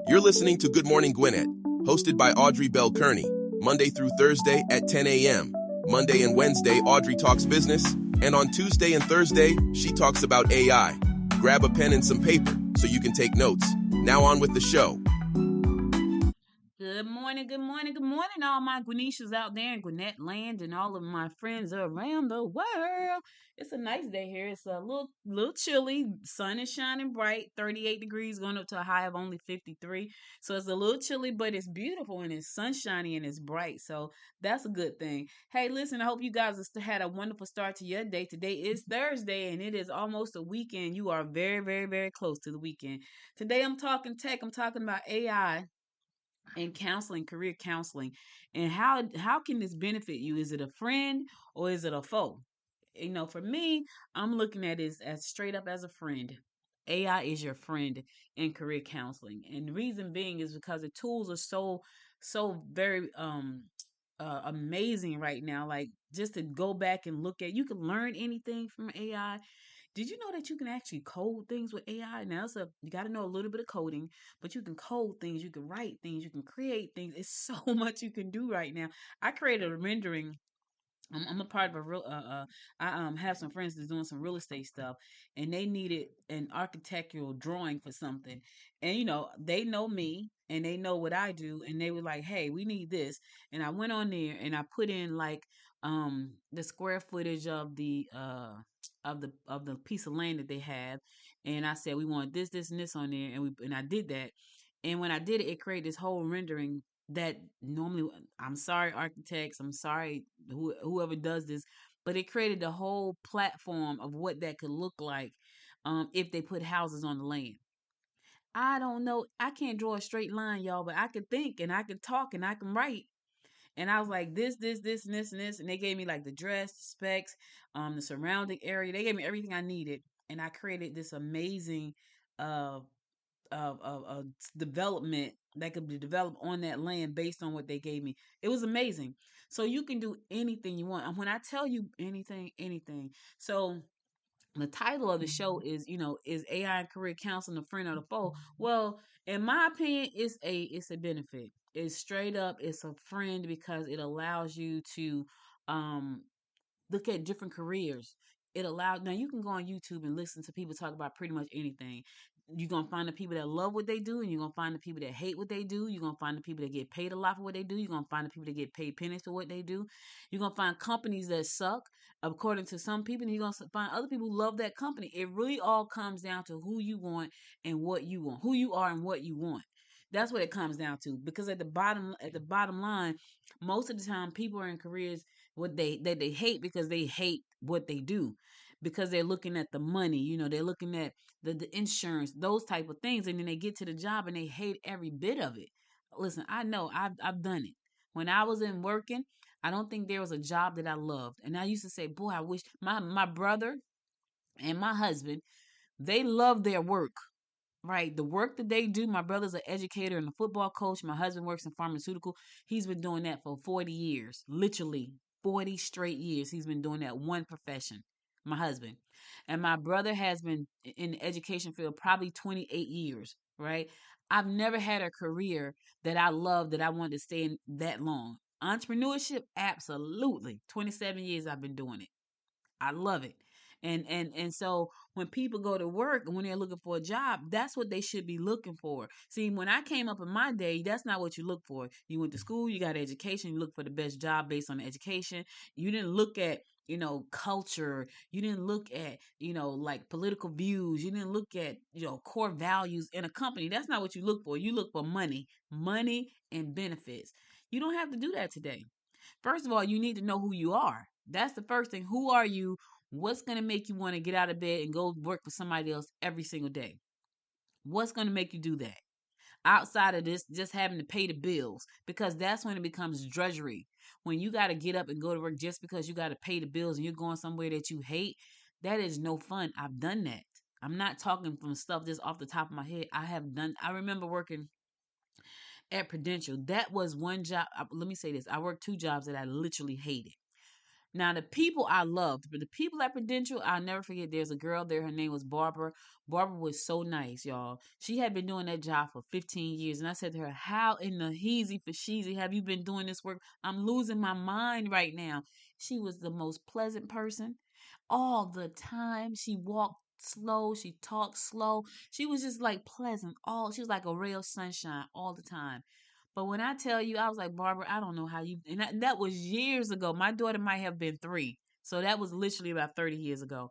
You're listening to Good Morning Gwinnett, hosted by Audrey Bell Kearney, Monday through Thursday at 10 a.m. Monday and Wednesday, Audrey talks business, and on Tuesday and Thursday, she talks about AI. Grab a pen and some paper so you can take notes. Now on with the show. Good morning, good morning, good morning, all my Gwinnetians out there in Gwinnett land and all of my friends around the world. It's a nice day here. It's a little chilly. Sun is shining bright, 38 degrees, going up to a high of only 53. So it's a little chilly, but it's beautiful and it's sunshiny and it's bright. So that's a good thing. Hey, listen, I hope you guys had a wonderful start to your day. Today is Thursday and it is almost a weekend. You are very, very, very close to the weekend. Today I'm talking tech. I'm talking about AI and counseling, career counseling, and how can this benefit you? Is it a friend or is it a foe? For me, I'm looking at it as straight up as a friend. AI is your friend in career counseling, and the reason being is because the tools are so very amazing right now. Like, just to go back and look at, you can learn anything from AI. Did you know that you can actually code things with AI? Now, you got to know a little bit of coding, but you can code things, you can write things, you can create things. It's so much you can do right now. I created a rendering. I'm a part of a real. I have some friends that's doing some real estate stuff, and they needed an architectural drawing for something, and they know me and they know what I do, and they were like, "Hey, we need this," and I went on there and I put in like the square footage of the piece of land that they have, and I said we want this, this, and this on there, and I did that, and when I did it, it created this whole rendering that normally, I'm sorry architects, I'm sorry whoever does this, but it created the whole platform of what that could look like if they put houses on the land. I don't know, I can't draw a straight line, y'all, but I can think and I can talk and I can write. And I was like, this, and this, and this. And they gave me like the dress, the specs, the surrounding area. They gave me everything I needed. And I created this amazing uh, of development that could be developed on that land based on what they gave me. It was amazing. So you can do anything you want. And when I tell you anything, anything. So the title of the show is, is AI and career counseling a friend or the foe? Well, in my opinion, it's a benefit. It's straight up, it's a friend because it allows you to um look at different careers. It allows, now you can go on YouTube and listen to people talk about pretty much anything. You're gonna find the people that love what they do, and you're gonna find the people that hate what they do. You're gonna find the people that get paid a lot for what they do. You're gonna find the people that get paid pennies for what they do. You're gonna find companies that suck, according to some people, and you're gonna find other people who love that company. It really all comes down to who you want and what you want, who you are and what you want. That's what it comes down to. Because at the bottom line, most of the time people are in careers what they hate because they hate what they do, because they're looking at the money, they're looking at the insurance, those type of things, and then they get to the job and they hate every bit of it. Listen, I know I've done it. When I was in working, I don't think there was a job that I loved, and I used to say, boy, I wish my brother and my husband, they love their work. Right. The work that they do, my brother's an educator and a football coach. My husband works in pharmaceutical. He's been doing that for 40 years, literally 40 straight years. He's been doing that one profession, my husband. And my brother has been in the education field probably 28 years, right? I've never had a career that I love that I wanted to stay in that long. Entrepreneurship, absolutely. 27 years I've been doing it. I love it. And so when people go to work and when they're looking for a job, that's what they should be looking for. See, when I came up in my day, that's not what you look for. You went to school, you got education, you look for the best job based on education. You didn't look at, culture. You didn't look at, like political views. You didn't look at, core values in a company. That's not what you look for. You look for money and benefits. You don't have to do that today. First of all, you need to know who you are. That's the first thing. Who are you? What's going to make you want to get out of bed and go work for somebody else every single day? What's going to make you do that? Outside of this, just having to pay the bills, because that's when it becomes drudgery. When you got to get up and go to work just because you got to pay the bills and you're going somewhere that you hate, that is no fun. I've done that. I'm not talking from stuff just off the top of my head. I remember working at Prudential. That was one job. Let me say this. I worked two jobs that I literally hated. Now the people I loved, but the people at Prudential, I'll never forget. There's a girl there. Her name was Barbara. Barbara was so nice, y'all. She had been doing that job for 15 years, and I said to her, "How in the heezy for sheezy have you been doing this work? I'm losing my mind right now." She was the most pleasant person all the time. She walked slow. She talked slow. She was just like pleasant. She was like a ray of sunshine all the time. But when I tell you, I was like, Barbara, I don't know how you, and that was years ago. My daughter might have been 3. So that was literally about 30 years ago.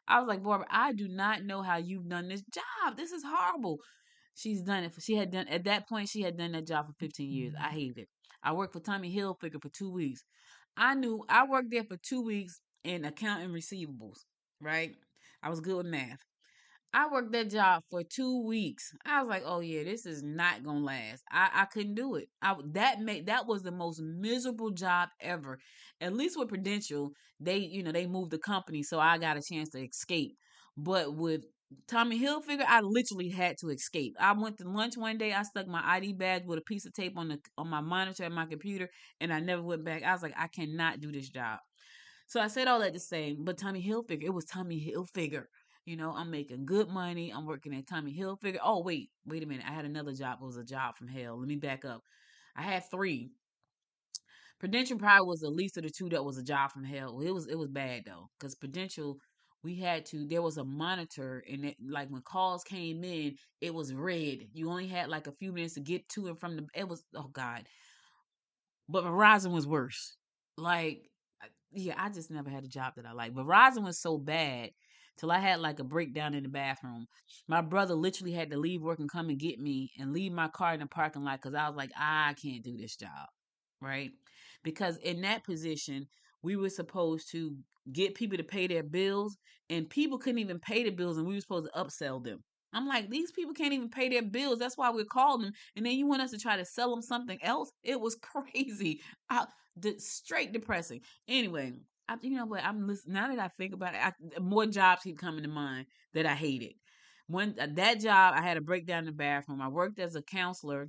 I was like, Barbara, I do not know how you've done this job. This is horrible. She's done it. She had done, at that point, she had done that job for 15 years. I hated it. I worked for Tommy Hilfiger for 2 weeks. I knew I worked there for 2 weeks in accounting receivables, right? I was good with math. I worked that job for 2 weeks. I was like, "Oh yeah, this is not gonna last." I couldn't do it. That was the most miserable job ever. At least with Prudential, they moved the company, so I got a chance to escape. But with Tommy Hilfiger, I literally had to escape. I went to lunch one day. I stuck my ID badge with a piece of tape on my monitor and my computer, and I never went back. I was like, I cannot do this job. So I said all that to say, but Tommy Hilfiger, it was Tommy Hilfiger. I'm making good money. I'm working at Tommy Hilfiger. Oh, wait a minute. I had another job. It was a job from hell. Let me back up. I had 3. Prudential probably was the least of the 2 that was a job from hell. It was bad though, because Prudential, we had to. There was a monitor, and like when calls came in, it was red. You only had like a few minutes to get to and from the. It was, oh God. But Verizon was worse. Like, yeah, I just never had a job that I liked. Verizon was so bad till I had like a breakdown in the bathroom. My brother literally had to leave work and come and get me and leave my car in the parking lot because I was like, I can't do this job. Right? Because in that position, we were supposed to get people to pay their bills, and people couldn't even pay the bills, and we were supposed to upsell them. I'm like, these people can't even pay their bills. That's why we're calling them. And then you want us to try to sell them something else? It was crazy. Straight depressing. Anyway, you know what? I'm listening now that I think about it. More jobs keep coming to mind that I hated. When that job, I had a breakdown in the bathroom. I worked as a counselor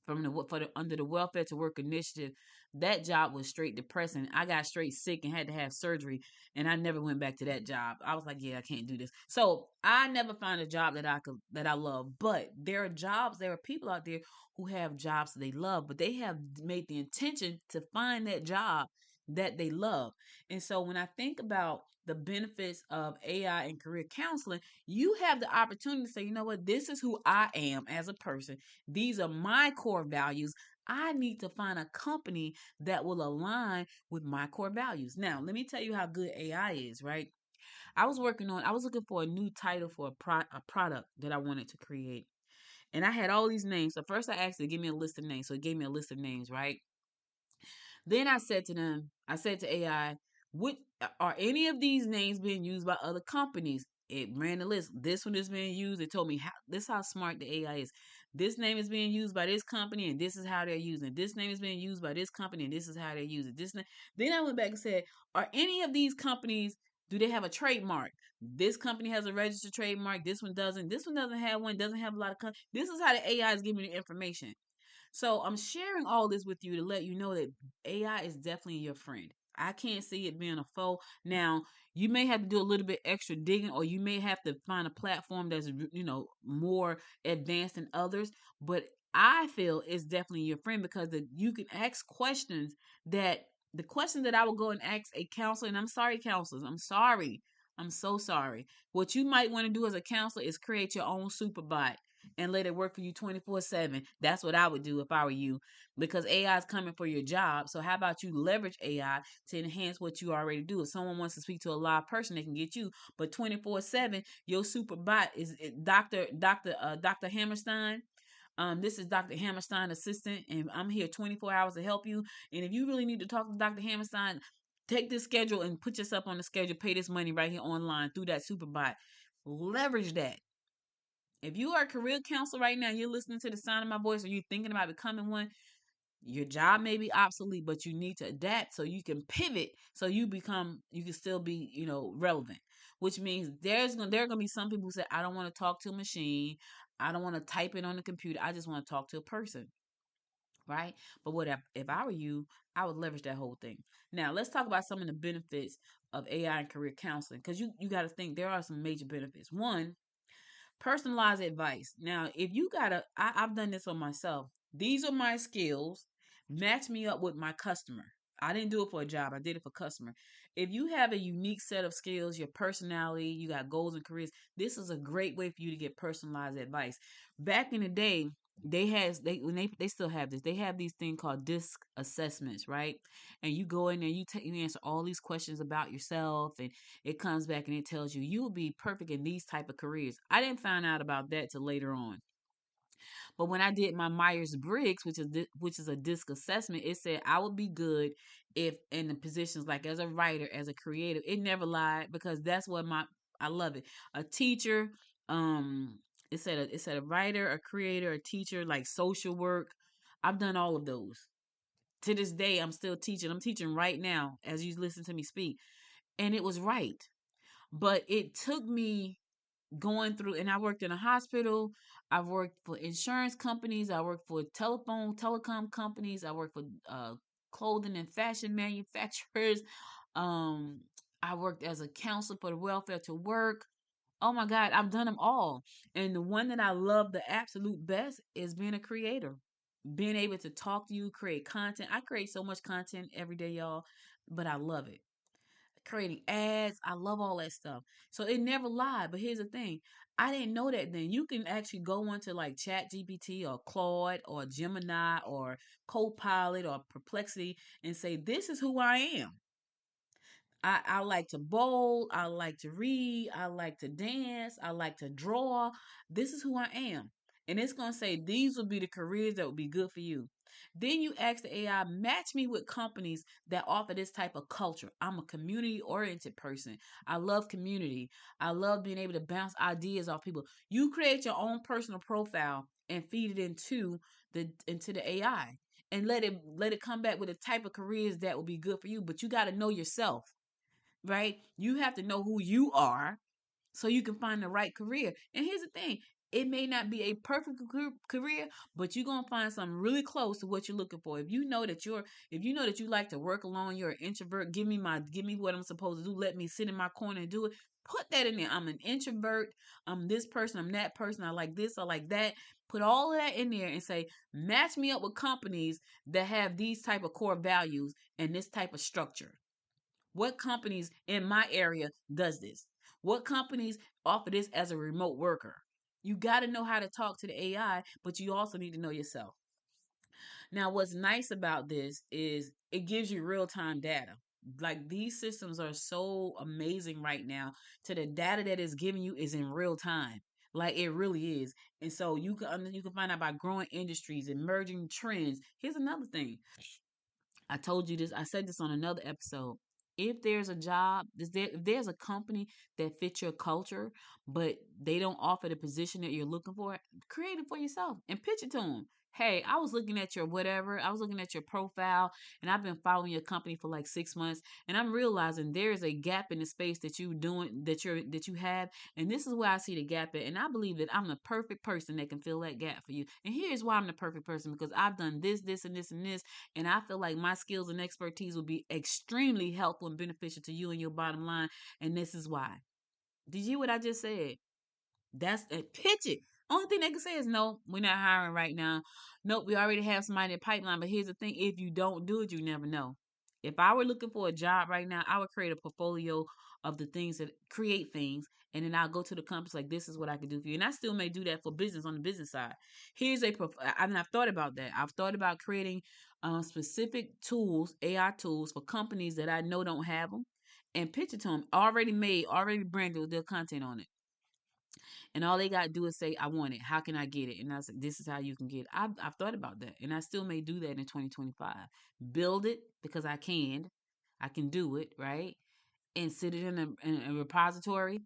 under the welfare to work initiative. That job was straight depressing. I got straight sick and had to have surgery, and I never went back to that job. I was like, yeah, I can't do this. So I never found a job that I love. But there are people out there who have jobs that they love, but they have made the intention to find that job that they love. And so when I think about the benefits of AI and career counseling, you have the opportunity to say, you know what, this is who I am as a person. These are my core values. I need to find a company that will align with my core values. Now, let me tell you how good AI is, right? I was looking for a new title for a product that I wanted to create. And I had all these names. So first I asked it to give me a list of names. So it gave me a list of names, right? Then I said to AI, "What are any of these names being used by other companies?" It ran the list. This one is being used. It told me how smart the AI is. This name is being used by this company, and this is how they're using it. This name is being used by this company, and this is how they use it. Then I went back and said, "Are any of these companies, do they have a trademark? This company has a registered trademark. This one doesn't. This one doesn't have one. Doesn't have a lot of. This is how the AI is giving me the information." So I'm sharing all this with you to let you know that AI is definitely your friend. I can't see it being a foe. Now, you may have to do a little bit extra digging, or you may have to find a platform that's more advanced than others. But I feel it's definitely your friend because you can ask questions that the questions that I would go and ask a counselor, and I'm sorry, counselors, I'm sorry. I'm so sorry. What you might want to do as a counselor is create your own super bot and let it work for you 24/7. That's what I would do if I were you because AI is coming for your job. So how about you leverage AI to enhance what you already do? If someone wants to speak to a live person, they can get you. But 24/7, your super bot is Dr. Hammerstein. This is Dr. Hammerstein assistant, and I'm here 24 hours to help you. And if you really need to talk to Dr. Hammerstein, take this schedule and put yourself on the schedule. Pay this money right here online through that super bot. Leverage that. If you are a career counselor right now, you're listening to the sound of my voice, or you're thinking about becoming one, your job may be obsolete, but you need to adapt so you can pivot so you can still be, relevant. Which means there are gonna be some people who say, I don't want to talk to a machine, I don't want to type it on the computer, I just want to talk to a person. right? But what if I were you, I would leverage that whole thing. Now, let's talk about some of the benefits of AI and career counseling, because you got to think there are some major benefits. One, personalized advice. Now, if you gotta, I've done this on myself. These are my skills. Match me up with my customer. I didn't do it for a job. I did it for customer. If you have a unique set of skills, your personality, you got goals and careers, this is a great way for you to get personalized advice. Back in the day, they still have this. They have these thing called disc assessments, right? And you go in there, you answer all these questions about yourself, and it comes back and it tells you you will be perfect in these type of careers. I didn't find out about that till later on. But when I did my Myers Briggs, which is a disc assessment, it said I would be good if in the positions like as a writer, as a creative. It never lied, because that's what my I love it. A teacher, um, it said a writer, a creator, a teacher, like social work. I've done all of those. To this day, I'm still teaching. I'm teaching right now as you listen to me speak, and it was right. But it took me going through, and I worked in a hospital. I've worked for insurance companies. I worked for telecom companies. I worked for clothing and fashion manufacturers. Um, I worked as a counselor for the welfare to work. Oh my God, I've done them all. And the one that I love the absolute best is being a creator, being able to talk to you, create content. I create so much content every day, y'all, but I love it. Creating ads. I love all that stuff. So it never lied. But here's the thing. I didn't know that then. You can actually go into like Chat GPT or Claude or Gemini or Copilot or Perplexity and say, this is who I am. I like to bowl. I like to read. I like to dance. I like to draw. This is who I am. And it's going to say these will be the careers that will be good for you. Then you ask the AI, match me with companies that offer this type of culture. I'm a community oriented person. I love community. I love being able to bounce ideas off people. You create your own personal profile and feed it into the AI, and let it come back with the type of careers that will be good for you. But you got to know yourself, right? You have to know who you are so you can find the right career. And here's the thing, it may not be a perfect career, but you're going to find something really close to what you're looking for. If you know that you like to work alone, you're an introvert, give me what I'm supposed to do. Let me sit in my corner and do it. Put that in there. I'm an introvert. I'm this person. I'm that person. I like this. I like that. Put all of that in there and say, match me up with companies that have these type of core values and this type of structure. What companies in my area does this? What companies offer this as a remote worker? You got to know how to talk to the AI, but you also need to know yourself. Now, what's nice about this is it gives you real time data. Like these systems are so amazing right now. To the data that it's giving you is in real time. Like it really is. And so you can find out about growing industries, emerging trends. Here's another thing. I told you this. I said this on another episode. If there's a job, if there's a company that fits your culture, but they don't offer the position that you're looking for, create it for yourself and pitch it to them. Hey, I was looking at your whatever. I was looking at your profile, and I've been following your company for like 6 months, and I'm realizing there is a gap in the space that you have, and this is where I see the gap at. And I believe that I'm the perfect person that can fill that gap for you. And here's why I'm the perfect person, because I've done this, this, and this, and this, and I feel like my skills and expertise will be extremely helpful and beneficial to you and your bottom line. And this is why. Did you hear what I just said? That's a pitch it. Only thing they can say is no, we're not hiring right now. Nope, we already have somebody in the pipeline. But here's the thing, if you don't do it, you never know. If I were looking for a job right now, I would create a portfolio of the things that create things, and then I'll go to the companies like, this is what I can do for you. And I still may do that for business on the business side. And I've thought about that. I've thought about creating specific tools, AI tools for companies that I know don't have them, and pitch it to them already made, already branded with their content on it. And all they got to do is say, I want it. How can I get it? And I said, this is how you can get it. I've thought about that. And I still may do that in 2025. Build it because I can. I can do it, right? And sit it in a repository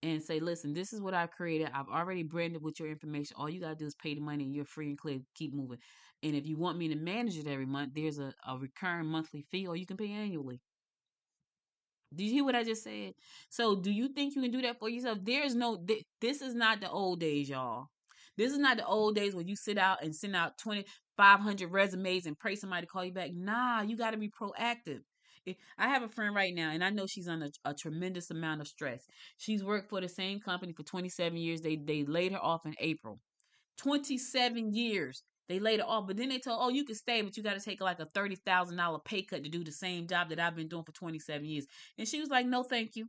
and say, listen, this is what I've created. I've already branded with your information. All you got to do is pay the money and you're free and clear. Keep moving. And if you want me to manage it every month, there's a recurring monthly fee, or you can pay annually. Did you hear what I just said? So, do you think you can do that for yourself? This is not the old days, y'all. This is not the old days where you sit out and send out 2,500 resumes and pray somebody to call you back. Nah, you got to be proactive. I have a friend right now, and I know she's under a tremendous amount of stress. She's worked for the same company for 27 years. They laid her off in April. 27 years. They laid her off, but then they told, oh, you can stay, but you got to take like a $30,000 pay cut to do the same job that I've been doing for 27 years. And she was like, no, thank you.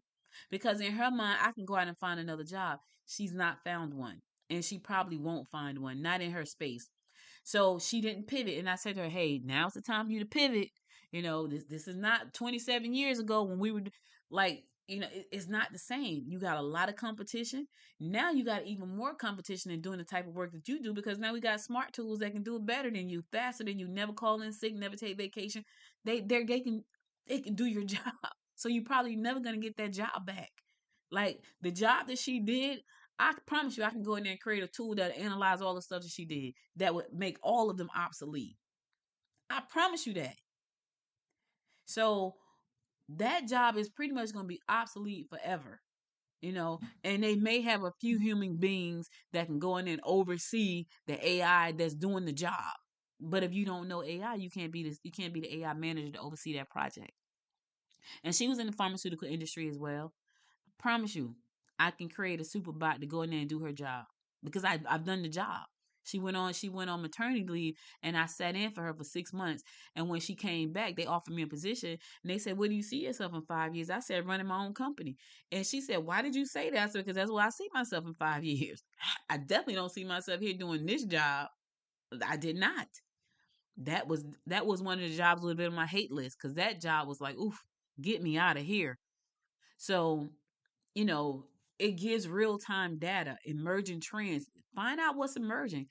Because in her mind, I can go out and find another job. She's not found one. And she probably won't find one, not in her space. So she didn't pivot. And I said to her, hey, now's the time for you to pivot. This is not 27 years ago when we were like, it's not the same. You got a lot of competition. Now you got even more competition in doing the type of work that you do because now we got smart tools that can do it better than you, faster than you, never call in sick, never take vacation. They can do your job. So you probably never gonna get that job back. Like the job that she did, I promise you, I can go in there and create a tool that analyze all the stuff that she did that would make all of them obsolete. I promise you that. So that job is pretty much going to be obsolete forever, and they may have a few human beings that can go in and oversee the AI that's doing the job. But if you don't know AI, you can't be the AI manager to oversee that project. And she was in the pharmaceutical industry as well. Promise you, I can create a super bot to go in there and do her job because I've done the job. She went on maternity leave and I sat in for her for 6 months. And when she came back, they offered me a position and they said, where do you see yourself in 5 years? I said, running my own company. And she said, why did you say that? I said, because that's where I see myself in 5 years. I definitely don't see myself here doing this job. I did not. That was one of the jobs a little bit on my hate list because that job was like, oof, get me out of here. So you know, it gives real time data, emerging trends. Find out what's emerging.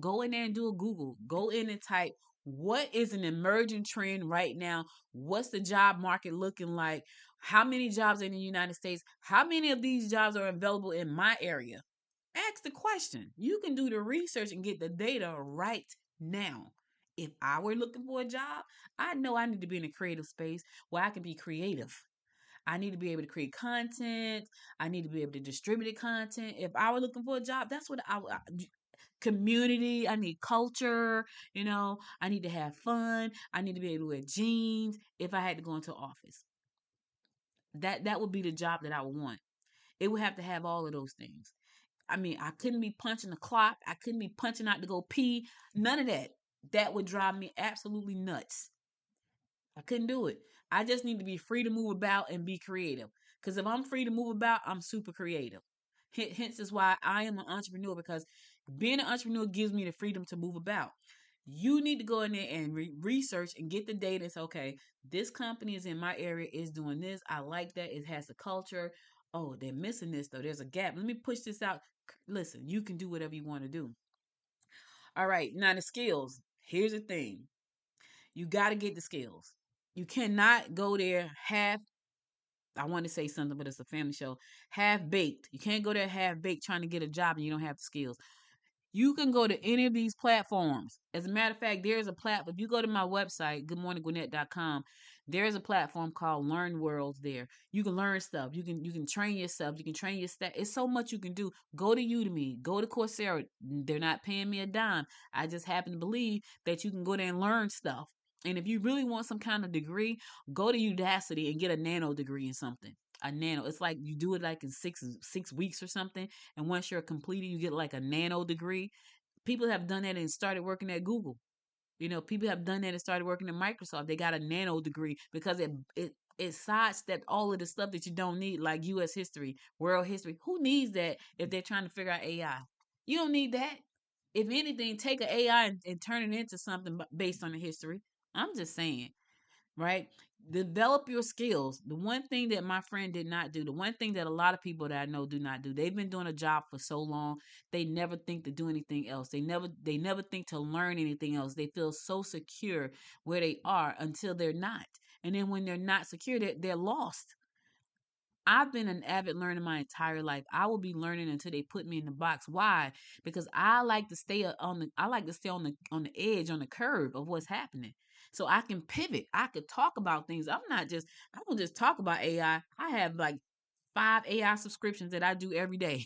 Go in there and do a Google. Go in and type what is an emerging trend right now? What's the job market looking like? How many jobs in the United States? How many of these jobs are available in my area? Ask the question. You can do the research and get the data right now. If I were looking for a job, I know I need to be in a creative space where I can be creative. I need to be able to create content. I need to be able to distribute the content. If I were looking for a job, that's what community. I need culture. I need to have fun. I need to be able to wear jeans. If I had to go into office, that would be the job that I would want. It would have to have all of those things. I mean, I couldn't be punching the clock. I couldn't be punching out to go pee. None of that. That would drive me absolutely nuts. I couldn't do it. I just need to be free to move about and be creative. Because if I'm free to move about, I'm super creative. Hence is why I am an entrepreneur because being an entrepreneur gives me the freedom to move about. You need to go in there and research and get the data and say, okay, this company is in my area, is doing this. I like that. It has the culture. Oh, they're missing this though. There's a gap. Let me push this out. Listen, you can do whatever you want to do. All right, now the skills. Here's the thing. You got to get the skills. You cannot go there half. I want to say something, but it's a family show. Half baked. You can't go there half baked trying to get a job and you don't have the skills. You can go to any of these platforms. As a matter of fact, there's a platform. If you go to my website, goodmorninggwinnett.com, there's a platform called Learn Worlds there. You can learn stuff. You can train yourself. You can train your staff. It's so much you can do. Go to Udemy. Go to Coursera. They're not paying me a dime. I just happen to believe that you can go there and learn stuff. And if you really want some kind of degree, go to Udacity and get a nano degree in something. A nano. It's like you do it like in six weeks or something. And once you're completed, you get like a nano degree. People have done that and started working at Google. People have done that and started working at Microsoft. They got a nano degree because it sidestepped all of the stuff that you don't need, like U.S. history, world history. Who needs that if they're trying to figure out AI? You don't need that. If anything, take an AI and turn it into something based on the history. I'm just saying, right? Develop your skills. The one thing that my friend did not do, the one thing that a lot of people that I know do not do, they've been doing a job for so long, they never think to do anything else. They never think to learn anything else. They feel so secure where they are until they're not. And then when they're not secure, they're lost. I've been an avid learner my entire life. I will be learning until they put me in the box. Why? Because I like to stay on the edge, on the curve of what's happening. So I can pivot. I could talk about things. I don't just talk about AI. I have like 5 AI subscriptions that I do every day.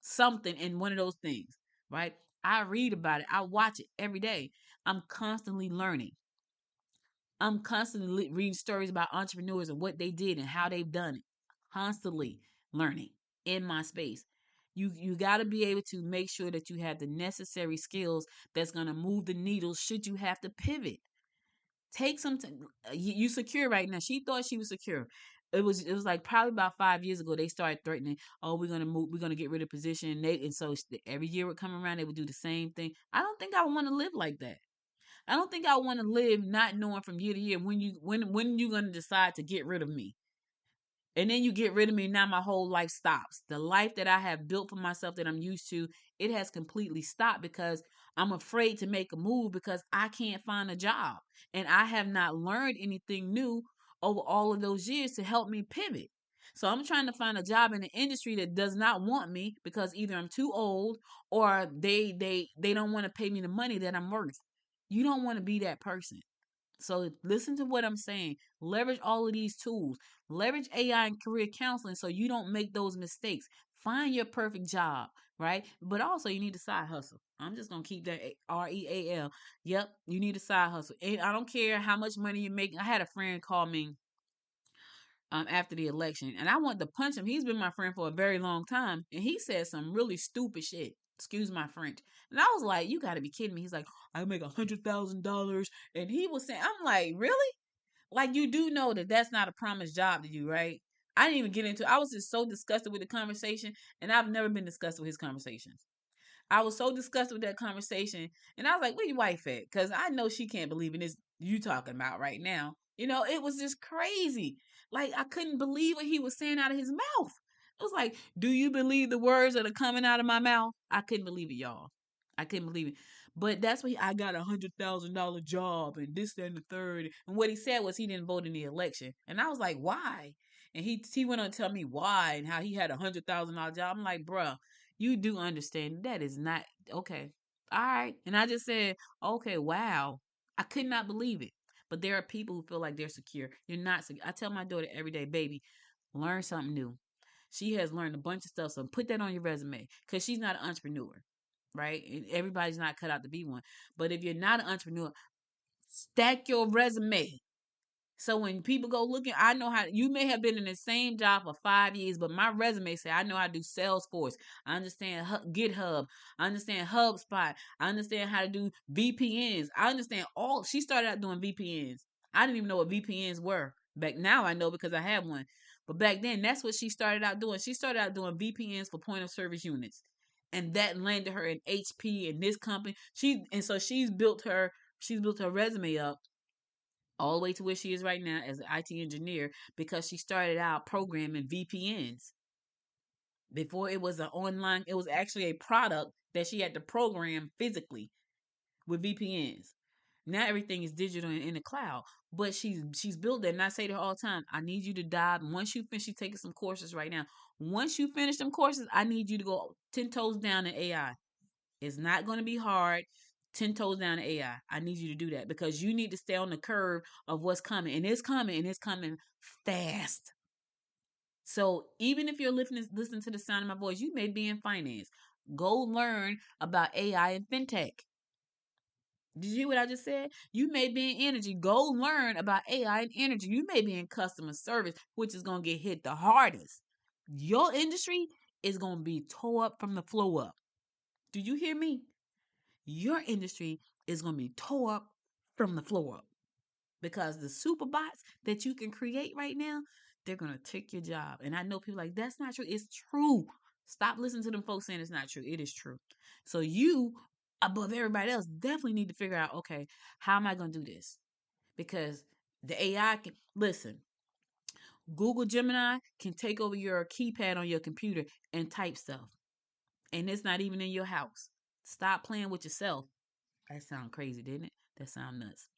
Something in one of those things. right? I read about it. I watch it every day. I'm constantly learning. I'm constantly reading stories about entrepreneurs and what they did and how they've done it. Constantly learning in my space. You got to be able to make sure that you have the necessary skills that's going to move the needle should you have to pivot. Take some time. You secure right now. She thought she was secure. It was like probably about 5 years ago they started threatening, oh, we're gonna move, we're gonna get rid of position. And so every year would come around, they would do the same thing. I don't think I want to live like that. I don't think I want to live not knowing from year to year when you gonna decide to get rid of me. And then you get rid of me, now my whole life stops. The life that I have built for myself that I'm used to, it has completely stopped because I'm afraid to make a move because I can't find a job. And I have not learned anything new over all of those years to help me pivot. So I'm trying to find a job in an industry that does not want me because either I'm too old or they don't want to pay me the money that I'm worth. You don't want to be that person. So listen to what I'm saying. Leverage all of these tools. Leverage AI and career counseling so you don't make those mistakes. Find your perfect job, right? But also you need a side hustle. I'm just gonna keep that REAL. Yep, you need a side hustle. And I don't care how much money you make. I had a friend call me after the election, and I wanted to punch him. He's been my friend for a very long time, and he said some really stupid shit. Excuse my French. And I was like, "You got to be kidding me!" He's like, "I make $100,000," and he was saying, "I'm like, really? Like you do know that that's not a promised job to you, right?" I didn't even get into. I was just so disgusted with the conversation, and I've never been disgusted with his conversations. I was so disgusted with that conversation. And I was like, where your wife at? Because I know she can't believe in this you talking about right now. It was just crazy. Like, I couldn't believe what he was saying out of his mouth. It was like, do you believe the words that are coming out of my mouth? I couldn't believe it, y'all. I couldn't believe it. But that's what I got $100,000 job and this, that, and the third. And what he said was he didn't vote in the election. And I was like, why? And he went on to tell me why and how he had $100,000 job. I'm like, bruh, you do understand that is not okay. All right. And I just said, okay, wow. I could not believe it. But there are people who feel like they're secure. You're not secure. I tell my daughter every day, baby, learn something new. She has learned a bunch of stuff. So put that on your resume because she's not an entrepreneur, right? And everybody's not cut out to be one. But if you're not an entrepreneur, stack your resume. So when people go looking, I know how you may have been in the same job for 5 years, but my resume say I know how to do Salesforce. I understand GitHub. I understand HubSpot. I understand how to do VPNs. I understand all. She started out doing VPNs. I didn't even know what VPNs were. Back now I know because I have one. But back then that's what she started out doing. She started out doing VPNs for point of service units. And that landed her in HP and this company. So she's built her resume up all the way to where she is right now as an IT engineer because she started out programming VPNs. Before it was an online, it was actually a product that she had to program physically with VPNs. Now everything is digital and in the cloud. But she's built that, and I say to her all the time, I need you to dive. Once you finish, she's taking some courses right now. Once you finish them courses, I need you to go 10 toes down in AI. It's not going to be hard. 10 toes down to AI. I need you to do that because you need to stay on the curve of what's coming. And it's coming and it's coming fast. So even if you're listening to the sound of my voice, you may be in finance. Go learn about AI and fintech. Did you hear what I just said? You may be in energy. Go learn about AI and energy. You may be in customer service, which is going to get hit the hardest. Your industry is going to be tore up from the flow up. Do you hear me? Your industry is going to be tore up from the floor up because the super bots that you can create right now, they're going to take your job. And I know people like, that's not true. It's true. Stop listening to them folks saying it's not true. It is true. So you, above everybody else, definitely need to figure out, okay, how am I going to do this? Because the AI can, listen, Google Gemini can take over your keypad on your computer and type stuff. And it's not even in your house. Stop playing with yourself. That sound crazy, didn't it? That sound nuts.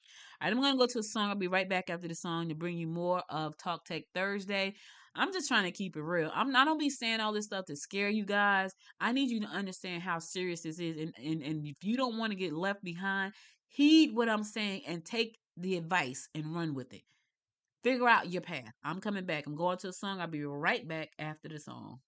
All right, I'm gonna go to a song. I'll be right back after the song to bring you more of Talk Tech Thursday. I'm just trying to keep it real. I don't be saying all this stuff to scare you guys. I need you to understand how serious this is, and if you don't want to get left behind, heed what I'm saying and take the advice and run with it. Figure out your path. I'm coming back. I'm going to a song. I'll be right back after the song.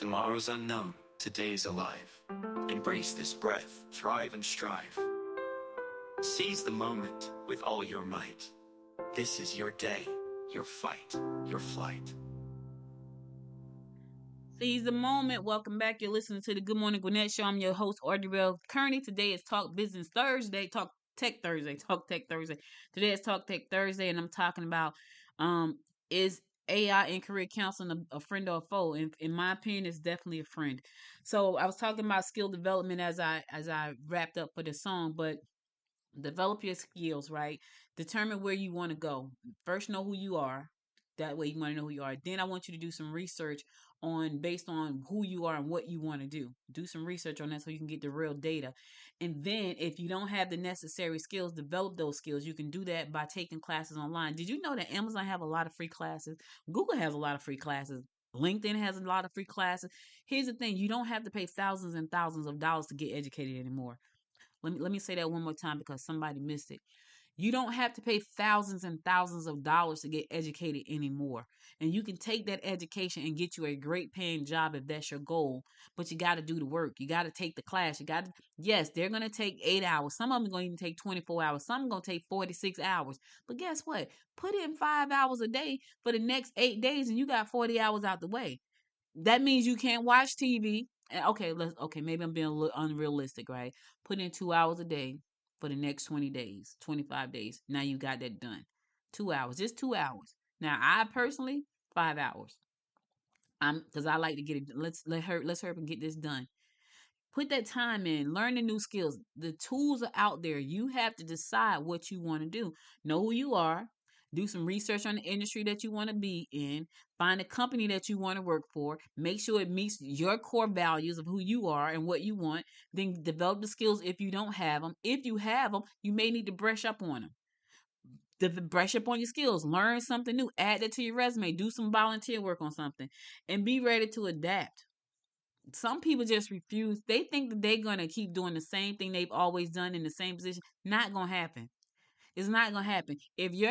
Tomorrow's unknown, today's alive. Embrace this breath, thrive and strive. Seize the moment with all your might. This is your day, your fight, your flight. Seize the moment. Welcome back. You're listening to the Good Morning Gwinnett Show. I'm your host, Audrey Bell Kearney. Today is Talk Business Thursday. Talk Tech Thursday. Talk Tech Thursday. Today is Talk Tech Thursday, and I'm talking about um is AI and career counseling a friend or a foe? In my opinion, it's definitely a friend. So I was talking about skill development as I wrapped up for the song, but develop your skills, right? Determine where you want to go. First, know who you are. That way, you want to know who you are. Then, I want you to do some research on based on who you are and what you want to do. Do some research on that so you can get the real data. And then, if you don't have the necessary skills, develop those skills. You can do that by taking classes online. Did you know that Amazon have a lot of free classes? Google has a lot of free classes. LinkedIn has a lot of free classes. Here's the thing: you don't have to pay thousands and thousands of dollars to get educated anymore. Let me say that one more time because somebody missed it. You don't have to pay thousands and thousands of dollars to get educated anymore. And you can take that education and get you a great paying job if that's your goal. But you got to do the work. You got to take the class. You got to, yes, they're going to take 8 hours. Some of them are going to even take 24 hours. Some are going to take 46 hours. But guess what? Put in 5 hours a day for the next 8 days and you got 40 hours out the way. That means you can't watch TV. Okay, maybe I'm being a little unrealistic, right? Put in 2 hours a day for the next 20 days, 25 days. Now you got that done. 2 hours, just 2 hours. Now I personally 5 hours. I'm because I like to get it. Let's hurry up and get this done. Put that time in, learn the new skills. The tools are out there. You have to decide what you want to do. Know who you are. Do some research on the industry that you want to be in. Find a company that you want to work for. Make sure it meets your core values of who you are and what you want. Then develop the skills if you don't have them. If you have them, you may need to brush up on them. Brush up on your skills. Learn something new. Add that to your resume. Do some volunteer work on something. And be ready to adapt. Some people just refuse. They think that they're gonna keep doing the same thing they've always done in the same position. Not gonna happen. It's not gonna happen. If you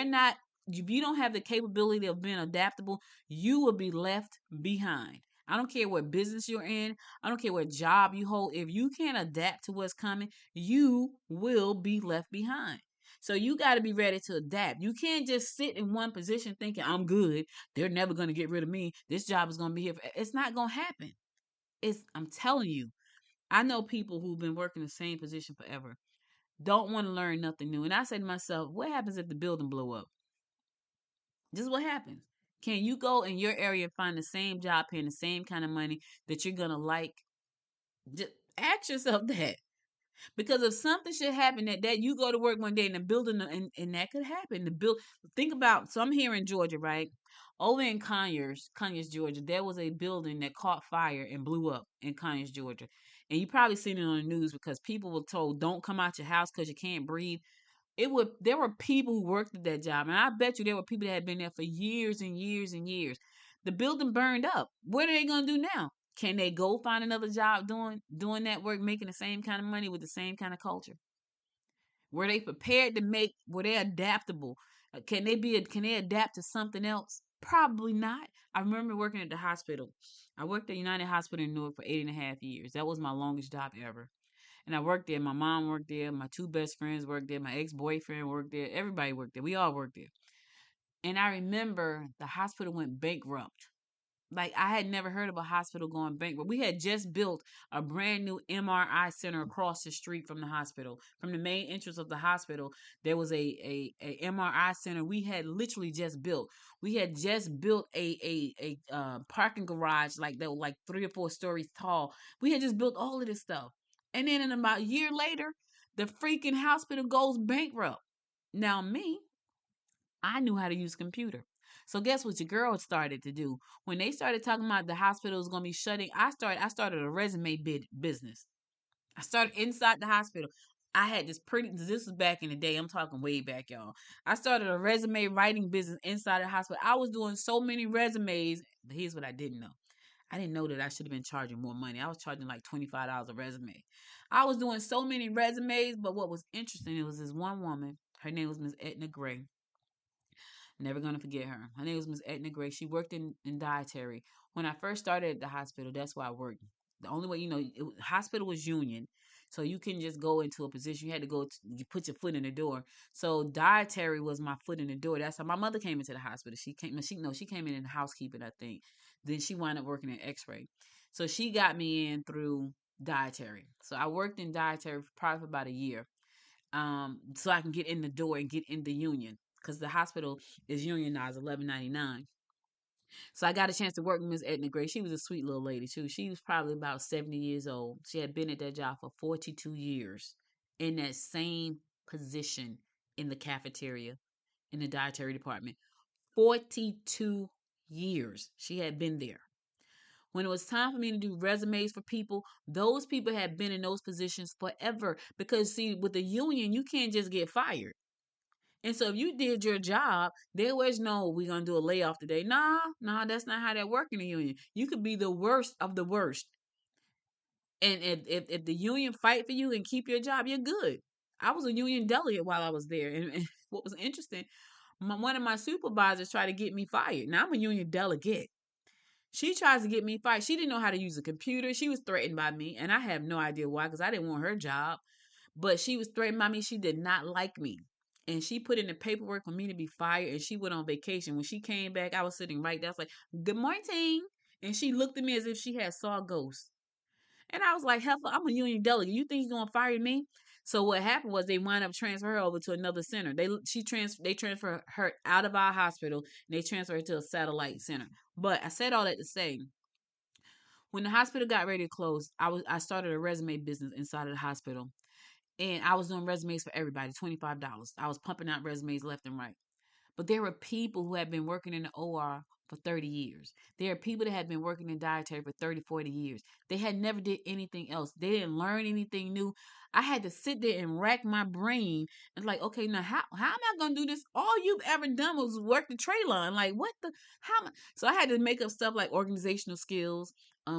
don't have the capability of being adaptable, you will be left behind. I don't care what business you're in. I don't care what job you hold. If you can't adapt to what's coming, you will be left behind. So you got to be ready to adapt. You can't just sit in one position thinking I'm good. They're never going to get rid of me. This job is going to be here. It's not going to happen. I'm telling you, I know people who've been working the same position forever, don't want to learn nothing new. And I say to myself, what happens if the building blow up? This is what happens. Can you go in your area and find the same job paying the same kind of money that you're gonna like? Just ask yourself that. Because if something should happen that you go to work one day in the building and that could happen. Think about so I'm here in Georgia, right? Over in Conyers, Georgia, there was a building that caught fire and blew up in Conyers, Georgia. And you probably seen it on the news because people were told don't come out your house because you can't breathe. There were people who worked at that job, and I bet you there were people that had been there for years and years and years. The building burned up. What are they gonna do now? Can they go find another job doing that work, making the same kind of money with the same kind of culture? Were they prepared to make? Were they adaptable? Can they adapt to something else? Probably not. I remember working at the hospital. I worked at United Hospital in Newark for 8.5 years. That was my longest job ever. And I worked there. My mom worked there. My two best friends worked there. My ex boyfriend worked there. Everybody worked there. We all worked there. And I remember the hospital went bankrupt. Like I had never heard of a hospital going bankrupt. We had just built a brand new MRI center across the street from the hospital. From the main entrance of the hospital, there was a MRI center we had literally just built. We had just built a parking garage like that, was like 3 or 4 stories tall. We had just built all of this stuff, and then in about a year later, the freaking hospital goes bankrupt. Now me, I knew how to use a computer. So guess what your girl started to do? When they started talking about the hospital was gonna be shutting, I started a resume business. I started inside the hospital. I had this was back in the day. I'm talking way back, y'all. I started a resume writing business inside the hospital. I was doing so many resumes. But here's what I didn't know. I didn't know that I should have been charging more money. I was charging like $25 a resume. I was doing so many resumes, but what was interesting, it was this one woman. Her name was Miss Edna Gray. Never gonna forget her. Her name was Miss Edna Gray. She worked in dietary. When I first started at the hospital, that's where I worked. The only way, hospital was union, so you can just go into a position. You had to you put your foot in the door. So dietary was my foot in the door. That's how my mother came into the hospital. She came. She no, she came in housekeeping, I think. Then she wound up working in X-ray. So she got me in through dietary. So I worked in dietary probably for about a year, so I can get in the door and get in the union because the hospital is unionized 11.99. So I got a chance to work with Miss Edna Gray. She was a sweet little lady too. She was probably about 70 years old. She had been at that job for 42 years in that same position in the cafeteria in the dietary department. 42 years she had been there. When it was time for me to do resumes for people, those people had been in those positions forever. Because, see, with the union, you can't just get fired. And so if you did your job, there was no, we're going to do a layoff today. Nah, that's not how that works in the union. You could be the worst of the worst. And if the union fight for you and keep your job, you're good. I was a union delegate while I was there. And what was interesting, one of my supervisors tried to get me fired. Now I'm a union delegate. She tries to get me fired. She didn't know how to use a computer. She was threatened by me, and I have no idea why, because I didn't want her job. But she was threatened by me. She did not like me. And she put in the paperwork for me to be fired, and she went on vacation. When she came back, I was sitting right there. I was like, "Good morning." And she looked at me as if she had saw a ghost. And I was like, "Heifer, I'm a union delegate. You think you're gonna fire me?" So what happened was they wound up transferring her over to another center. They transferred her out of our hospital and they transferred her to a satellite center. But I said all that to say, when the hospital got ready to close, I started a resume business inside of the hospital, and I was doing resumes for everybody, $25. I was pumping out resumes left and right. But there were people who had been working in the OR for 30 years. There are people that had been working in dietary for 30, 40 years. They had never did anything else. They didn't learn anything new. I had to sit there and rack my brain and like, okay, now how am I gonna do this? All you've ever done was work the tray line. Like what the how so I had to make up stuff like organizational skills,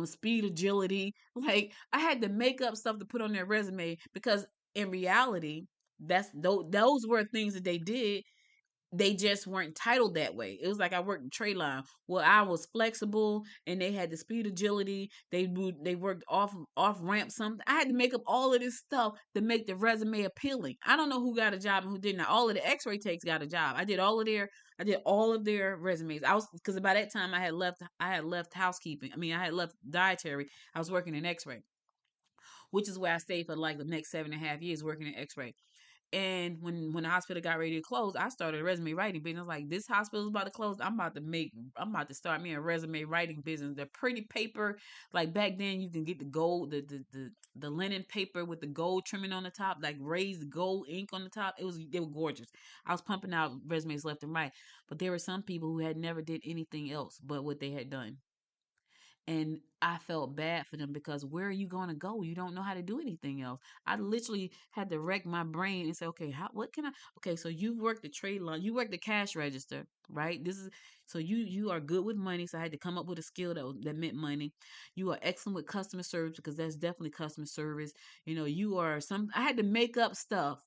speed, agility. Like I had to make up stuff to put on their resume because in reality, those were things that they did. They just weren't titled that way. It was like I worked in trade line. Well, I was flexible and they had the speed agility. They worked off ramp something. I had to make up all of this stuff to make the resume appealing. I don't know who got a job and who didn't. All of the X-ray techs got a job. I did all of their resumes. I was because by that time I had left housekeeping. I mean I had left dietary. I was working in X-ray, which is where I stayed for like the next 7.5 years working in X-ray. And when the hospital got ready to close, I started a resume writing business. I was like, this hospital's about to close. I'm about to start me a resume writing business. The pretty paper, like back then you can get the gold, the linen paper with the gold trimming on the top, like raised gold ink on the top. They were gorgeous. I was pumping out resumes left and right. But there were some people who had never did anything else but what they had done. And I felt bad for them because where are you going to go? You don't know how to do anything else. I literally had to wreck my brain and say, okay, what can I? Okay, so you work the trade line, you work the cash register, right? This is so you are good with money. So I had to come up with a skill that meant money. You are excellent with customer service because that's definitely customer service. You are some. I had to make up stuff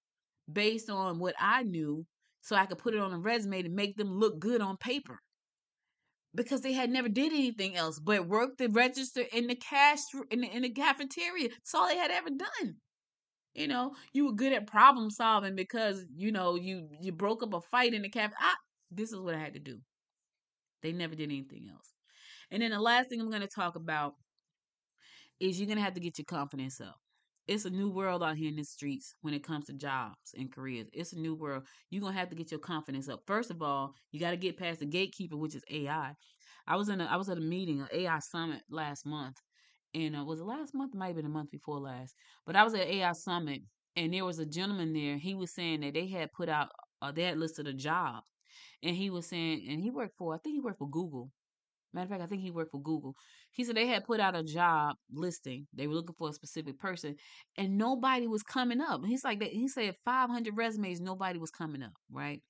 based on what I knew so I could put it on a resume to make them look good on paper because they had never did anything else but work the register in the cash in the cafeteria. That's all they had ever done. You were good at problem solving because you broke up a fight in the cafe. This is what I had to do. They never did anything else. And then the last thing I'm going to talk about is you're going to have to get your confidence up. It's a new world out here in the streets when it comes to jobs and careers. It's a new world. You're going to have to get your confidence up. First of all, you got to get past the gatekeeper, which is AI. I was at a meeting, an AI summit last month, and was it last month? It might have been a month before last. But I was at AI summit, and there was a gentleman there. He was saying that they had listed a job, and he was saying, and I think he worked for Google. Matter of fact, I think he worked for Google. He said they had put out a job listing. They were looking for a specific person, and nobody was coming up. He said 500 resumes, nobody was coming up, right?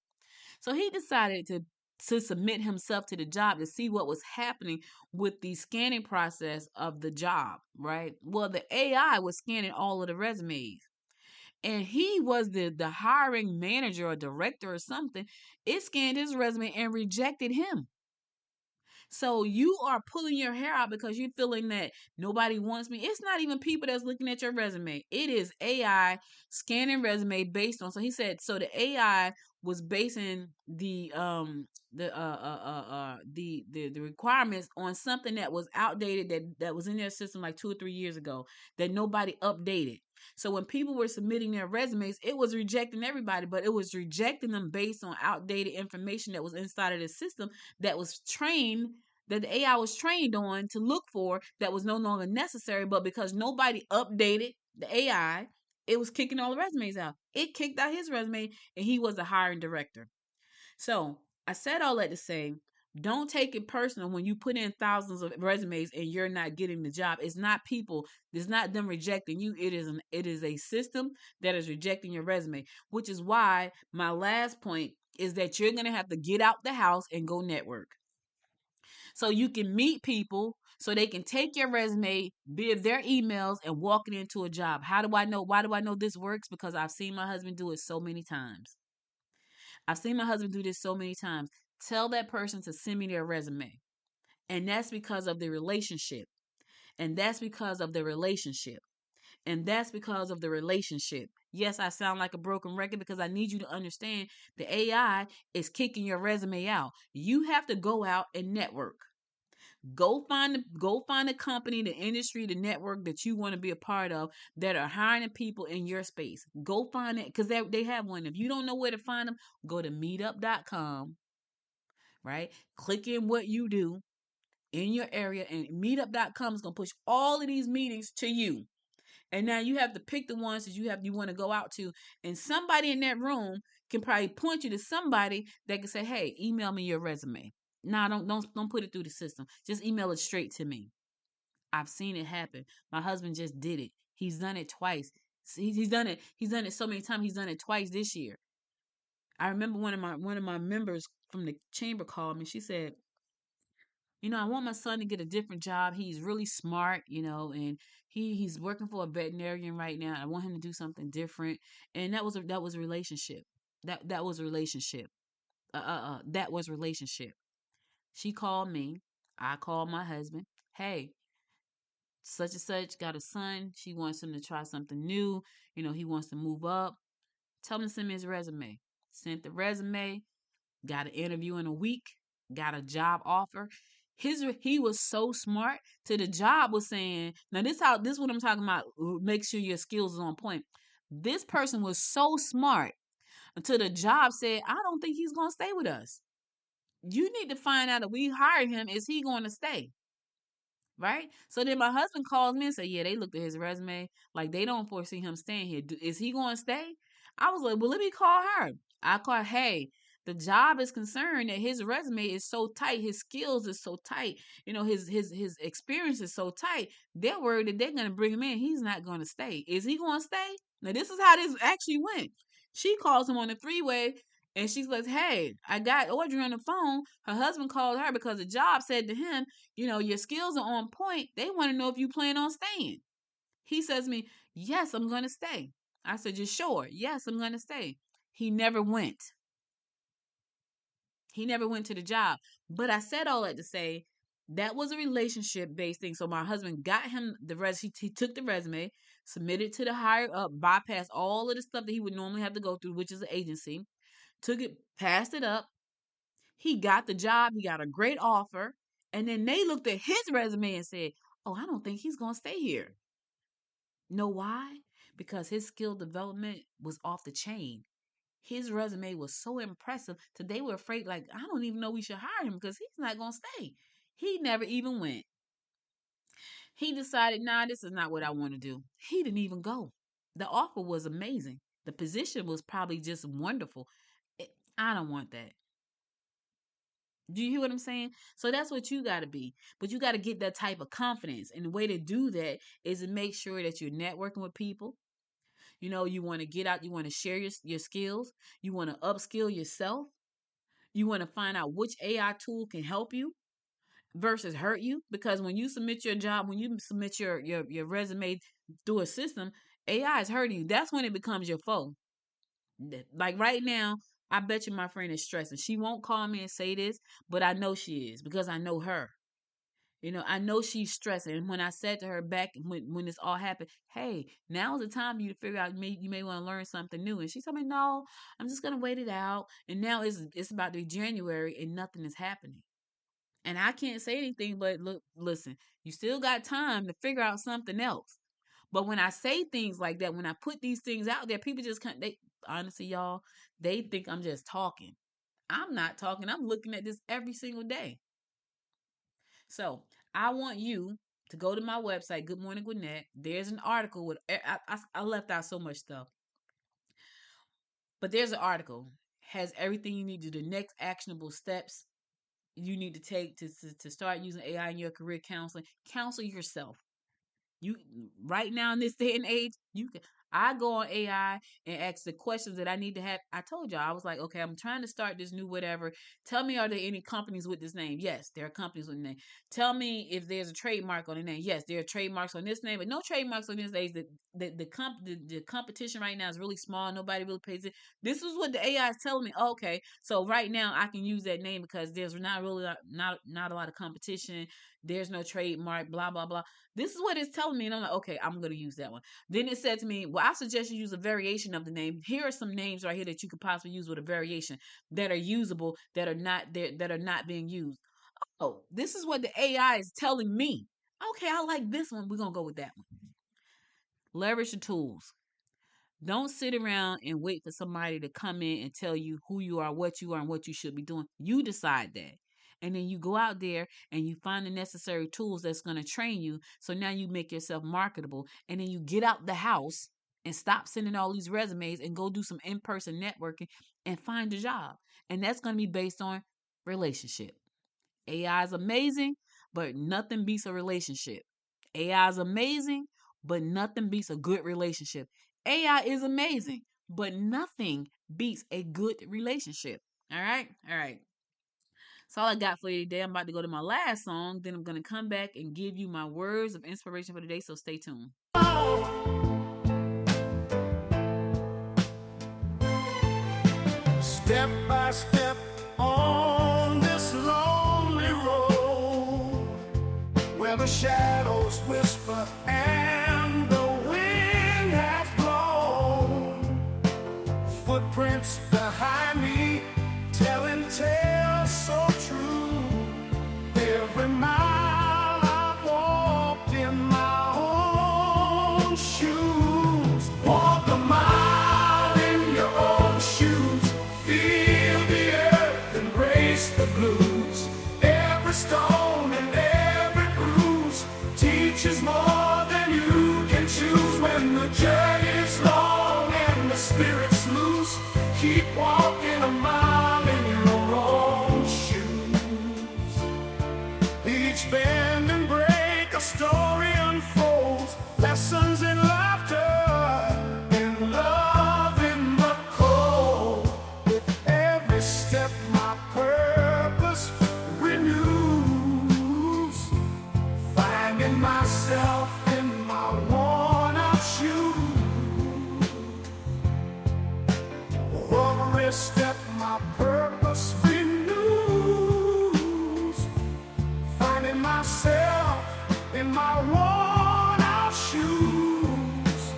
So he decided to submit himself to the job to see what was happening with the scanning process of the job, right? Well, the AI was scanning all of the resumes. and he was the hiring manager or director or something. It scanned his resume and rejected him. So you are pulling your hair out because you're feeling that nobody wants me. It's not even people that's looking at your resume. It is AI scanning resume based on. So he said, so the AI was basing the requirements on something that was outdated, that was in their system like 2 or 3 years ago, that nobody updated. So when people were submitting their resumes, it was rejecting everybody, but it was rejecting them based on outdated information that was inside of the system, that was trained, that the AI was trained on to look for, that was no longer necessary. But because nobody updated the AI, it was kicking all the resumes out. It kicked out his resume, and he was the hiring director. So I said all that to say, don't take it personal when you put in thousands of resumes and you're not getting the job. It's not people. It's not them rejecting you. It is a system that is rejecting your resume. Which is why my last point is that you're gonna have to get out the house and go network, so you can meet people, so they can take your resume, bid their emails, and walk it into a job. How do I know? Why do I know this works? Because I've seen my husband do it so many times. I've seen my husband do this so many times. Tell that person to send me their resume. And that's because of the relationship. And that's because of the relationship. And that's because of the relationship. Yes, I sound like a broken record because I need you to understand the AI is kicking your resume out. You have to go out and network. Go find the company, the industry, the network that you want to be a part of, that are hiring people in your space. Go find it, because they have one. If you don't know where to find them, go to meetup.com, right? Click in what you do in your area, and meetup.com is going to push all of these meetings to you. And now you have to pick the ones that you want to go out to, and somebody in that room can probably point you to somebody that can say, "Hey, email me your resume." Nah, don't put it through the system. Just email it straight to me. I've seen it happen. My husband just did it. He's done it twice. He's done it. He's done it so many times. He's done it twice this year. I remember one of my members from the chamber called me. She said, I want my son to get a different job. He's really smart, and he's working for a veterinarian right now. I want him to do something different. And that was a relationship. That was a relationship. That was relationship. She called me. I called my husband. Hey, such and such got a son. She wants him to try something new. He wants to move up. Tell him to send me his resume. Sent the resume. Got an interview in a week. Got a job offer. He was so smart. To the job was saying, now this is what I'm talking about. Make sure your skills is on point. This person was so smart until the job said, I don't think he's gonna stay with us. You need to find out, if we hired him, is he going to stay? Right? So then my husband calls me and said, yeah, they looked at his resume. Like, they don't foresee him staying here. Is he going to stay? I was like, well, let me call her. I called, hey, the job is concerned that his resume is so tight. His skills is so tight. His experience is so tight. They're worried that they're going to bring him in. He's not going to stay. Is he going to stay? Now, this is how this actually went. She calls him on the three-way. And she's like, hey, I got Audrey on the phone. Her husband called her because the job said to him, your skills are on point. They want to know if you plan on staying. He says to me, yes, I'm going to stay. I said, you're sure? Yes, I'm going to stay. He never went. He never went to the job. But I said all that to say that was a relationship based thing. So my husband got him he took the resume, submitted to the higher up, bypassed all of the stuff that he would normally have to go through, which is an agency, took it, passed it up. He got the job. He got a great offer. And then they looked at his resume and said, oh, I don't think he's going to stay here. Know why? Because his skill development was off the chain. His resume was so impressive that they were afraid, like, I don't even know we should hire him because he's not going to stay. He never even went. He decided, nah, this is not what I want to do. He didn't even go. The offer was amazing. The position was probably just wonderful. I don't want that. Do you hear what I'm saying? So that's what you got to be. But you got to get that type of confidence. And the way to do that is to make sure that you're networking with people. You want to get out, you want to share your skills, you want to upskill yourself, you want to find out which AI tool can help you versus hurt you. Because when you submit your job, when you submit your resume through a system, AI is hurting you. That's when it becomes your foe. Like right now, I bet you my friend is stressing. She won't call me and say this, but I know she is because I know her. I know she's stressing. And when I said to her back when this all happened, hey, now's the time for you to figure out you may want to learn something new. And she told me, no, I'm just gonna wait it out. And now it's about to be January and nothing is happening. And I can't say anything but look, listen, you still got time to figure out something else. But when I say things like that, when I put these things out there, people just can't. They honestly, y'all, they think I'm just talking. I'm not talking. I'm looking at this every single day. So I want you to go to my website, Good Morning Gwinnett. There's an article with I left out so much stuff, but there's an article has everything you need to do. The next actionable steps you need to take to start using AI in your career counseling. Counsel yourself. You right now in this day and age, you can. I go on AI and ask the questions that I need to have. I told y'all I was like, okay, I'm trying to start this new whatever. Tell me, are there any companies with this name? Yes, there are companies with the name. Tell me if there's a trademark on the name. Yes, there are trademarks on this name, but no trademarks on this age. The competition right now is really small. Nobody really pays it. This is what the AI is telling me. Okay, so right now I can use that name because there's not really not a lot of competition. There's no trademark. Blah blah blah. This is what it's telling me, and I'm like, okay, I'm gonna use that one. Then it said to me, well, I suggest you use a variation of the name. Here are some names right here that you could possibly use with a variation that are usable, that are not there, that are not being used. Oh, this is what the AI is telling me. Okay, I like this one. We're gonna go with that one. Leverage the tools. Don't sit around and wait for somebody to come in and tell you who you are, and what you should be doing. You decide that. And then you go out there and you find the necessary tools that's going to train you. So now you make yourself marketable. And then you get out the house and stop sending all these resumes and go do some in-person networking and find a job. And that's going to be based on relationship. AI is amazing, but nothing beats a relationship. AI is amazing, but nothing beats a good relationship. AI is amazing, but nothing beats a good relationship. All right? All right. That's all I got for you today. I'm about to go to my last song. Then I'm going to come back and give you my words of inspiration for the day. So stay tuned. Step by step on this lonely road, where the shadows whisper and the wind has blown, footprints behind me telling tales so true. Every mile I've walked in my own shoes. Walk a mile in your own shoes. Feel the earth, embrace the blues. Every stone and every bruise teaches more than you can choose. When the journey's long and the spirit's loose, keep walking a mile in your own shoes. Each bend and break, a story unfolds. Lessons in laughter, in love, in the cold. With every step my purpose renews, finding myself in my worn-out shoes. Every step my purpose renews, finding myself in my worn-out shoes.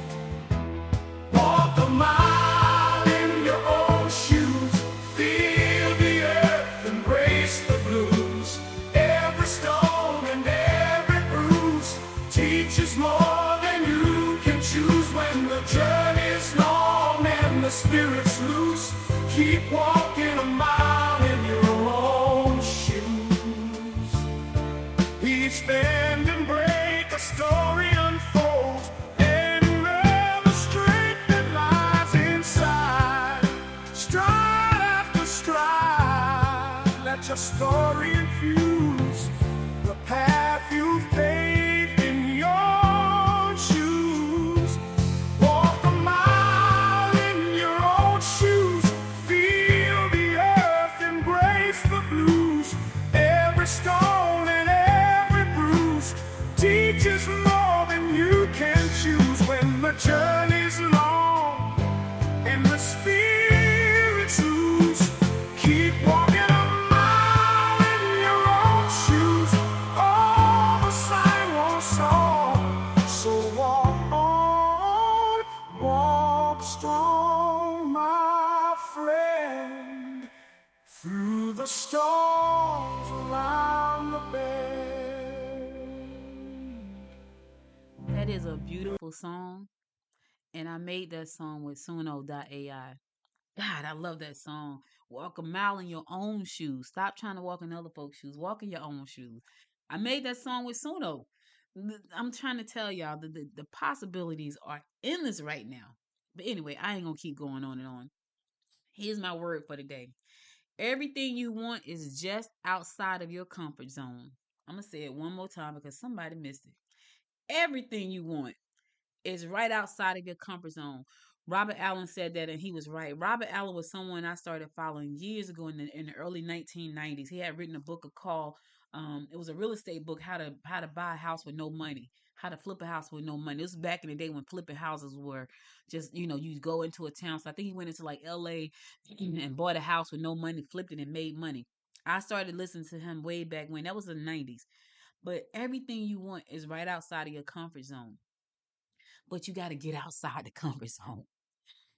Walk a mile in your own shoes. Feel the earth, embrace the blues. Every stone and every bruise teaches more than you can choose. When the journey's long and the spirit's loose, keep walking a mile in your own shoes. Each bend and break, a story unfolds, and the strength that lies inside. Stride after stride, let your story infuse the path you've paved in your shoes. Walk a mile in your own shoes. Feel the earth, embrace the blues. Every stone and every bruise teaches more than you can choose. When the journey and the spirit soothes. Keep walking a mile in your own shoes. All the sidewalks saw. So walk strong, my friend, through the storms around the bend. That is a beautiful song. And I made that song with Suno.ai. God, I love that song. Walk a mile in your own shoes. Stop trying to walk in other folks' shoes. Walk in your own shoes. I made that song with Suno. I'm trying to tell y'all the possibilities are endless right now. But anyway, I ain't gonna keep going on and on. Here's my word for the day. Everything you want is just outside of your comfort zone. I'm gonna say it one more time because somebody missed it. Everything you want is right outside of your comfort zone. Robert Allen said that, and he was right. Robert Allen was someone I started following years ago in the early 1990s. He had written a book called it was a real estate book, how to buy a house with no money, how to flip a house with no money. This was back in the day when flipping houses were just, you go into a town. So I think he went into like LA and bought a house with no money, flipped it and made money. I started listening to him way back when. That was in the 90s. But everything you want is right outside of your comfort zone. But you got to get outside the comfort zone.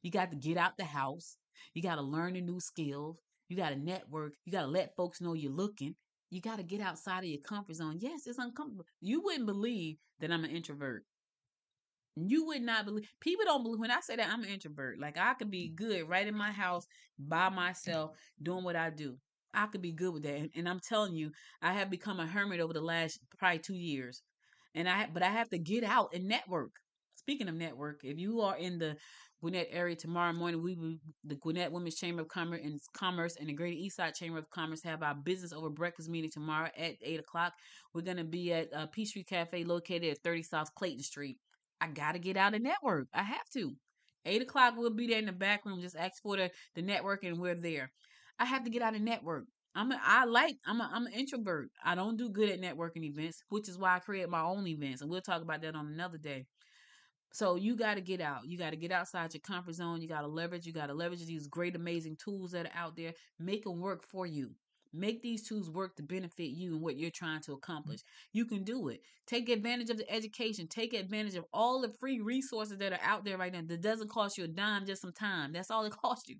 You got to get out the house. You got to learn the new skills. You got to network. You got to let folks know you're looking. You got to get outside of your comfort zone. Yes, it's uncomfortable. You wouldn't believe that I'm an introvert. You would not believe. People don't believe when I say that I'm an introvert. Like I could be good right in my house by myself doing what I do. I could be good with that. And I'm telling you, I have become a hermit over the last probably 2 years. But I have to get out and network. Speaking of network, if you are in the Gwinnett area tomorrow morning, the Gwinnett Women's Chamber of Commerce and the Greater Eastside Chamber of Commerce have our business over breakfast meeting tomorrow at 8 o'clock. We're gonna be at Peachtree Cafe located at 30 South Clayton Street. I gotta get out and network. I have to. 8 o'clock, we'll be there in the back room. Just ask for the network, and we're there. I have to get out and network. I'm an introvert. I don't do good at networking events, which is why I create my own events, and we'll talk about that on another day. So you got to get out. You got to get outside your comfort zone. You got to leverage. You got to leverage these great, amazing tools that are out there. Make them work for you. Make these tools work to benefit you and what you're trying to accomplish. You can do it. Take advantage of the education. Take advantage of all the free resources that are out there right now. That doesn't cost you a dime, just some time. That's all it costs you.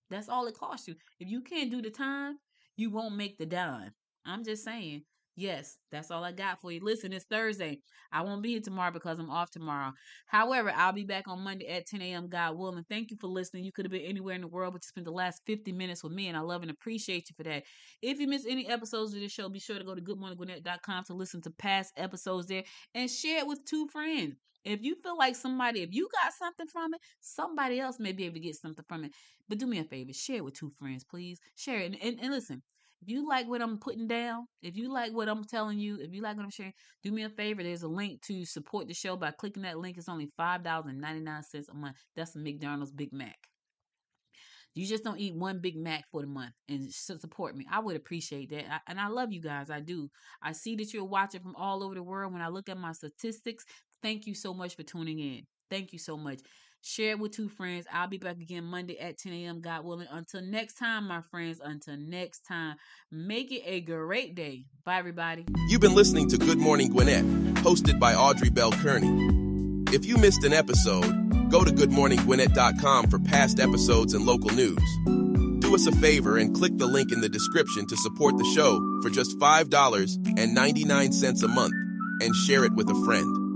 That's all it costs you. If you can't do the time, you won't make the dime. I'm just saying. Yes, that's all I got for you. Listen, it's Thursday. I won't be here tomorrow because I'm off tomorrow. However, I'll be back on Monday at 10 a.m. God willing. Thank you for listening. You could have been anywhere in the world, but you spent the last 50 minutes with me, and I love and appreciate you for that. If you miss any episodes of this show, be sure to go to goodmorninggwinnett.com to listen to past episodes there and share it with 2 friends. If you feel like if you got something from it, somebody else may be able to get something from it. But do me a favor, share it with 2 friends, please. Share it. And listen, if you like what I'm putting down, if you like what I'm telling you, if you like what I'm sharing, do me a favor. There's a link to support the show by clicking that link. It's only $5.99 a month. That's a McDonald's Big Mac. You just don't eat one Big Mac for the month and support me. I would appreciate that. And I love you guys. I do. I see that you're watching from all over the world. When I look at my statistics, thank you so much for tuning in. Thank you so much. Share it with 2 friends. I'll be back again Monday at 10 a.m. God willing. Until next time, my friends. Until next time. Make it a great day. Bye, everybody. You've been listening to Good Morning Gwinnett, hosted by Audrey Bell Kearney. If you missed an episode, go to goodmorninggwinnett.com for past episodes and local news. Do us a favor and click the link in the description to support the show for just $5.99 a month and share it with a friend.